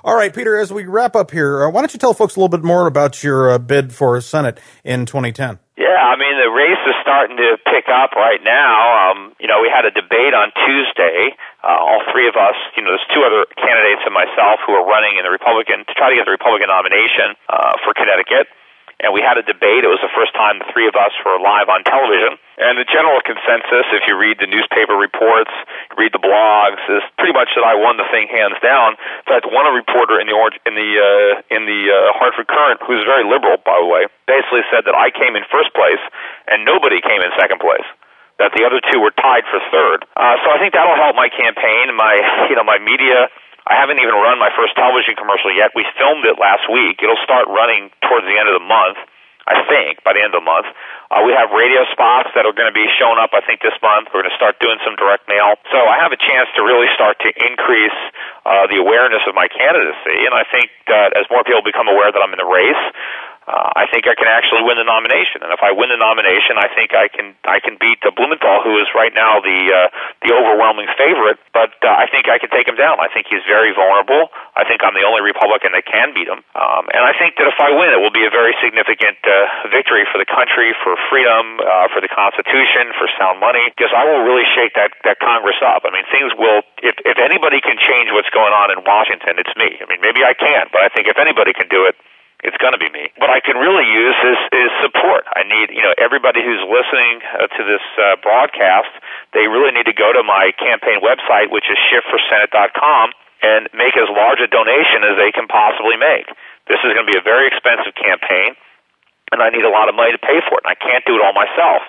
All right, Peter, as we wrap up here, why don't you tell folks a little bit more about your bid for Senate in 2010? Yeah, I mean, the race is starting to pick up right now. We had a debate on Tuesday. All three of us, there's two other candidates and myself who are running to try to get the Republican nomination for Connecticut. And we had a debate. It was the first time the three of us were live on television. And the general consensus, if you read the newspaper reports, read the blogs, is pretty much that I won the thing hands down. In fact, one reporter in the Hartford Courant, who's very liberal, by the way, basically said that I came in first place and nobody came in second place, that the other two were tied for third. So I think that'll help my campaign, my media. I haven't even run my first television commercial yet. We filmed it last week. It'll start running towards the end of the month, I think, by the end of the month. We have radio spots that are going to be showing up, I think, this month. We're going to start doing some direct mail. So I have a chance to really start to increase the awareness of my candidacy, and I think that as more people become aware that I'm in the race, I think I can actually win the nomination. And if I win the nomination, I think I can beat Blumenthal, who is right now the overwhelming favorite. But I think I can take him down. I think he's very vulnerable. I think I'm the only Republican that can beat him. And I think that if I win, it will be a very significant victory for the country, for freedom, for the Constitution, for sound money, because I will really shake that Congress up. I mean, things will, if anybody can change what's going on in Washington, it's me. I mean, maybe I can't, but I think if anybody can do it, it's going to be me. What I can really use is support. I need, everybody who's listening to this broadcast, they really need to go to my campaign website, which is schiffforsenate.com, and make as large a donation as they can possibly make. This is going to be a very expensive campaign, and I need a lot of money to pay for it, and I can't do it all myself.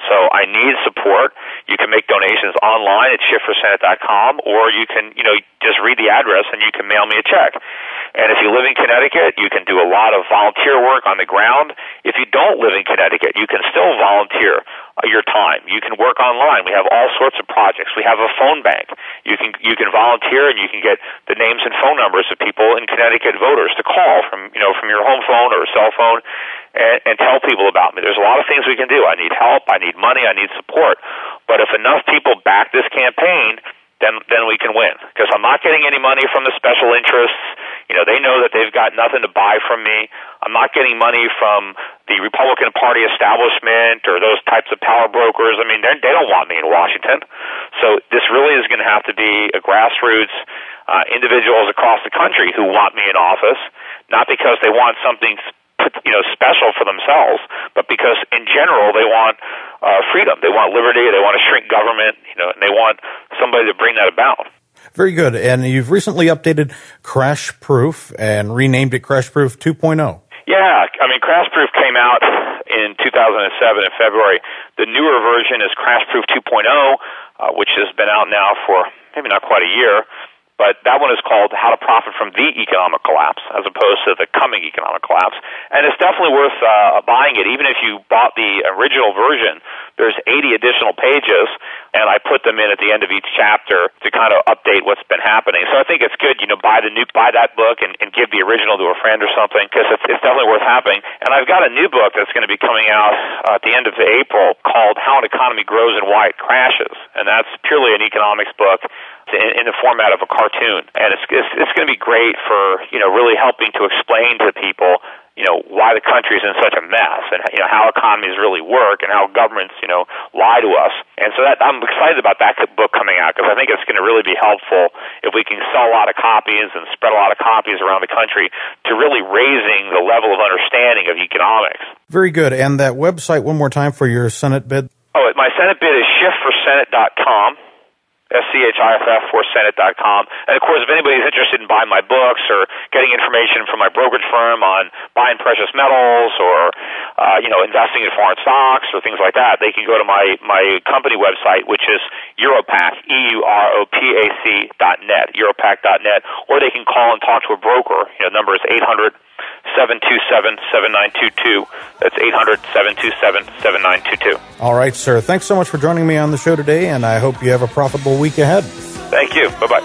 So I need support. You can make donations online at schiffforsenate.com, or you can, just read the address and you can mail me a check. And if you live in Connecticut, you can do a lot of volunteer work on the ground. If you don't live in Connecticut, you can still volunteer your time. You can work online. We have all sorts of projects. We have a phone bank. You can volunteer, and you can get the names and phone numbers of people in Connecticut voters to call from your home phone or cell phone and tell people about me. There's a lot of things we can do. I need help. I need money. I need support. But if enough people back this campaign, then we can win. Because I'm not getting any money from the special interests. They know that they've got nothing to buy from me. I'm not getting money from the Republican Party establishment or those types of power brokers. I mean, they don't want me in Washington. So this really is going to have to be a grassroots individuals across the country who want me in office, not because they want something special for themselves, but because in general they want freedom, they want liberty, they want to shrink government, and they want somebody to bring that about. Very good. And you've recently updated Crash Proof and renamed it Crash Proof 2.0. Yeah, I mean, Crash Proof came out in 2007 in February. The newer version is Crash Proof 2.0, which has been out now for maybe not quite a year. But that one is called How to Profit from the Economic Collapse, as opposed to the coming economic collapse. And it's definitely worth buying it. Even if you bought the original version, there's 80 additional pages, and I put them in at the end of each chapter to kind of update what's been happening. So I think it's good, buy that book and give the original to a friend or something, because it's definitely worth having. And I've got a new book that's going to be coming out at the end of April called How an Economy Grows and Why It Crashes. And that's purely an economics book in the format of a cartoon, and it's going to be great for really helping to explain to people why the country is in such a mess, and how economies really work, and how governments lie to us. And so that I'm excited about that book coming out, because I think it's going to really be helpful if we can sell a lot of copies and spread a lot of copies around the country to really raising the level of understanding of economics. Very good. And that website one more time for your Senate bid. Oh, my Senate bid is schiffforsenate.com. SCHIFF4Senate.com. And of course, if anybody's interested in buying my books or getting information from my brokerage firm on buying precious metals or investing in foreign stocks or things like that, they can go to my company website, which is Europac, EUROPAC.net, Europac.net, or they can call and talk to a broker. Number is 800-727-7922. That's 800-727-7922. All right, sir. Thanks so much for joining me on the show today, and I hope you have a profitable week ahead. Thank you. Bye-bye.